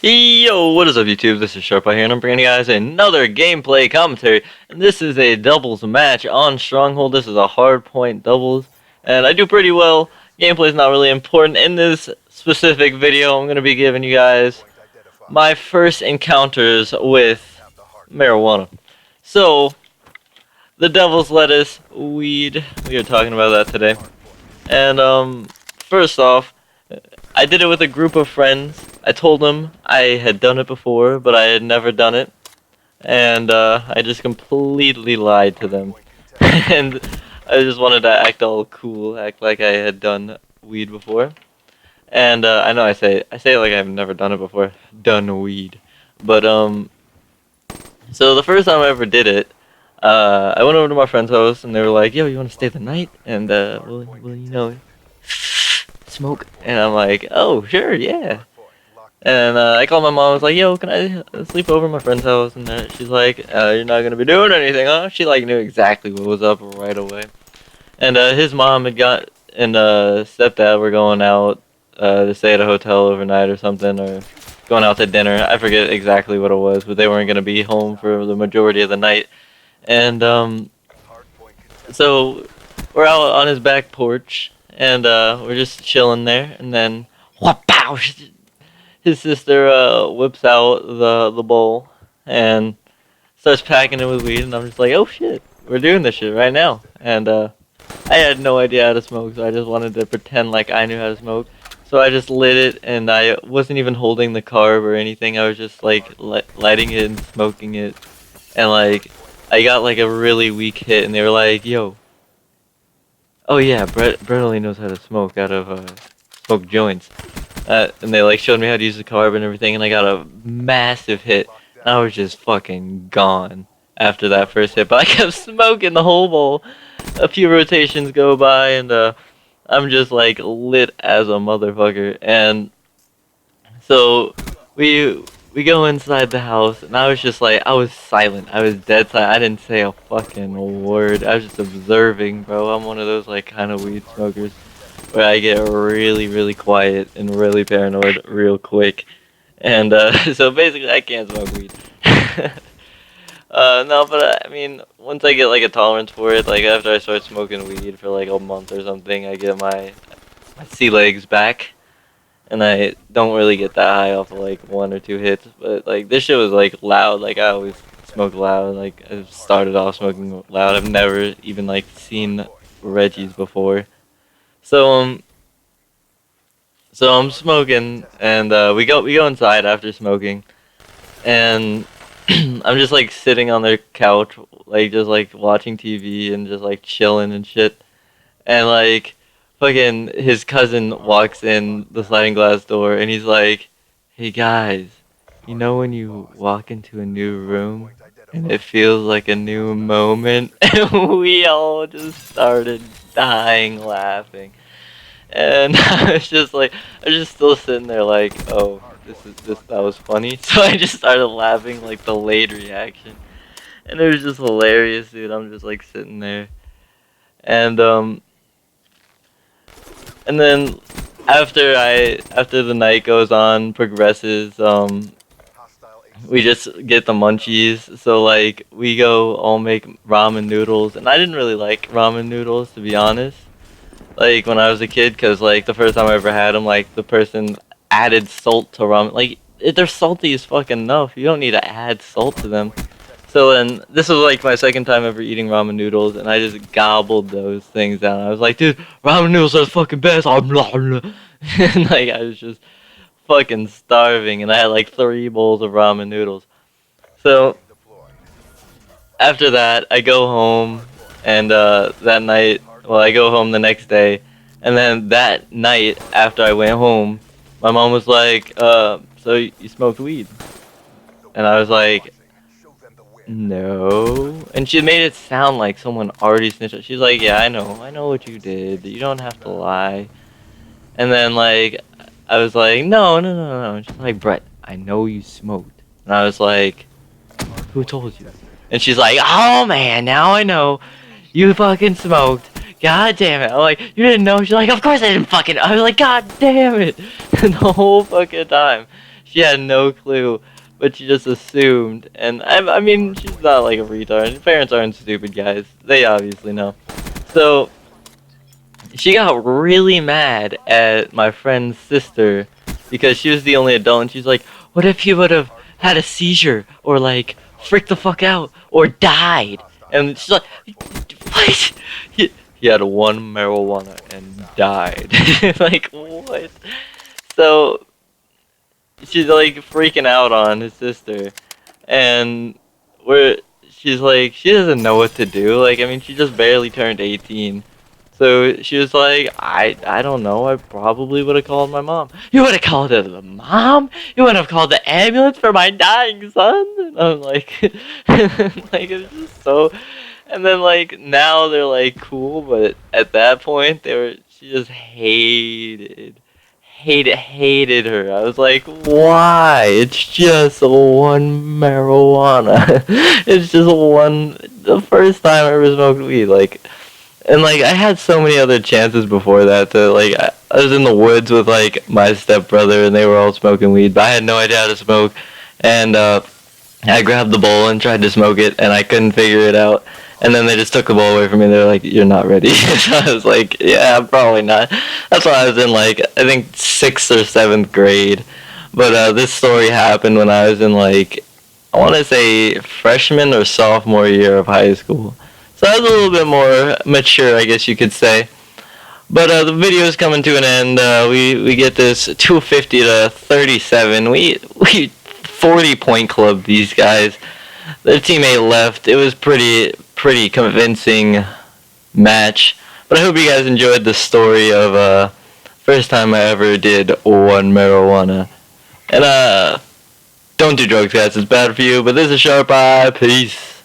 Yo, what is up YouTube? This is Sharpeye here and I'm bringing you guys another gameplay commentary. And this is a doubles match on Stronghold. This is a hardpoint doubles. And I do pretty well. Gameplay is not really important. In this specific video, I'm going to be giving you guys my first encounters with marijuana. So, the devil's lettuce, weed. We are talking about that today. And first off, I did it with a group of friends. I told them I had done it before, but I had never done it. And I just completely lied to them. And I just wanted to act all cool, act like I had done weed before. And I know I say it like I've never done it before. Done weed. But so the first time I ever did it, I went over to my friend's house and they were like, "Yo, you want to stay the night? And we'll smoke." And I'm like, "Oh, sure, yeah." And I called my mom. I was like, "Yo, can I sleep over at my friend's house?" And she's like, "You're not gonna be doing anything, huh?" She like knew exactly what was up right away. And his mom had got and stepdad were going out to stay at a hotel overnight or something, or going out to dinner. I forget exactly what it was, but they weren't gonna be home for the majority of the night. And so we're out on his back porch, and we're just chilling there, and then wha-pow! His sister whips out the bowl and starts packing it with weed, and I'm just like, "Oh shit, we're doing this shit right now." And I had no idea how to smoke, so I just wanted to pretend like I knew how to smoke. So I just lit it, and I wasn't even holding the carb or anything. I was just like lighting it and smoking it, and like I got like a really weak hit, and they were like, "Yo, oh yeah, Brett only knows how to smoke out of smoke joints." And they like showed me how to use the carb and everything, and I got a massive hit. And I was just fucking gone after that first hit, but I kept smoking the whole bowl. A few rotations go by, and I'm just like lit as a motherfucker. And so we go inside the house, and I was just like, I was silent. I was dead silent. I didn't say a fucking word. I was just observing, bro. I'm one of those like kind of weed smokers where I get really, really quiet and really paranoid real quick. And so basically I can't smoke weed. No, but I mean, once I get like a tolerance for it, like after I start smoking weed for like a month or something, I get my sea legs back. And I don't really get that high off of like one or two hits. But like this shit was like loud, like I always smoke loud. Like I started off smoking loud. I've never even like seen Reggie's before. So I'm smoking, and we go inside after smoking, and I'm just like sitting on their couch, like just like watching TV and just like chilling and shit, and like fucking his cousin walks in the sliding glass door, and he's like, "Hey guys, you know when you walk into a new room and it feels like a new moment?" And we all just started dying laughing. And I was just like, I was just still sitting there like, "Oh, that was funny." So I just started laughing, like the late reaction. And it was just hilarious, dude. I'm just like sitting there. And and then after the night goes on, progresses, we just get the munchies. So like we go all make ramen noodles, and I didn't really like ramen noodles, to be honest, like when I was a kid, because like the first time I ever had them, like the person added salt to ramen. Like they're salty as fucking enough, you don't need to add salt to them. So then this was like my second time ever eating ramen noodles, and I just gobbled those things down. I was like, "Dude, ramen noodles are the fucking best." And like I was just fucking starving, and I had like 3 bowls of ramen noodles. So after that, I go home, and that night, well, I go home the next day, and then that night after I went home, my mom was like, "So you smoked weed?" And I was like, "No." And she made it sound like someone already snitched. She's like, "Yeah, I know what you did. You don't have to lie." And then like, I was like, "No, no, no, no." And she's like, "Brett, I know you smoked." And I was like, "Who told you?" And she's like, "Oh man, now I know. You fucking smoked. God damn it." I'm like, "You didn't know?" She's like, "Of course I didn't fucking." I was like, "God damn it." And the whole fucking time, She had no clue, but she just assumed. And I mean, she's not like a retard. Parents aren't stupid guys. They obviously know. So she got really mad at my friend's sister because she was the only adult, and she's like, "What if he would have had a seizure or like freaked the fuck out or died?" And she's like, "What? He had one marijuana and died." Like what? So she's like freaking out on his sister, and we're she's like she doesn't know what to do. Like I mean, she just barely turned 18. So she was like, I don't know. I probably would have called my mom. You would have called the mom? You would have called the ambulance for my dying son? And I'm like, like it's just so. And then like now they're like cool, but at that point they were. She just hated her. I was like, why? It's just one marijuana. It's just one. The first time I ever smoked weed, like. And like I had so many other chances before that to like I was in the woods with like my stepbrother and they were all smoking weed, but I had no idea how to smoke. And I grabbed the bowl and tried to smoke it, and I couldn't figure it out. And then they just took the bowl away from me. They were like, "You're not ready." So I was like, "Yeah, probably not." That's why I was in like I think 6th or 7th grade. But this story happened when I was in like I want to say freshman or sophomore year of high school. So I was a little bit more mature, I guess you could say. But the video is coming to an end. We get this 250 to 37. We 40-point club these guys. Their teammate left. It was pretty convincing match. But I hope you guys enjoyed the story of first time I ever did one marijuana. And don't do drugs, guys. It's bad for you. But this is Sharp Eye. Peace.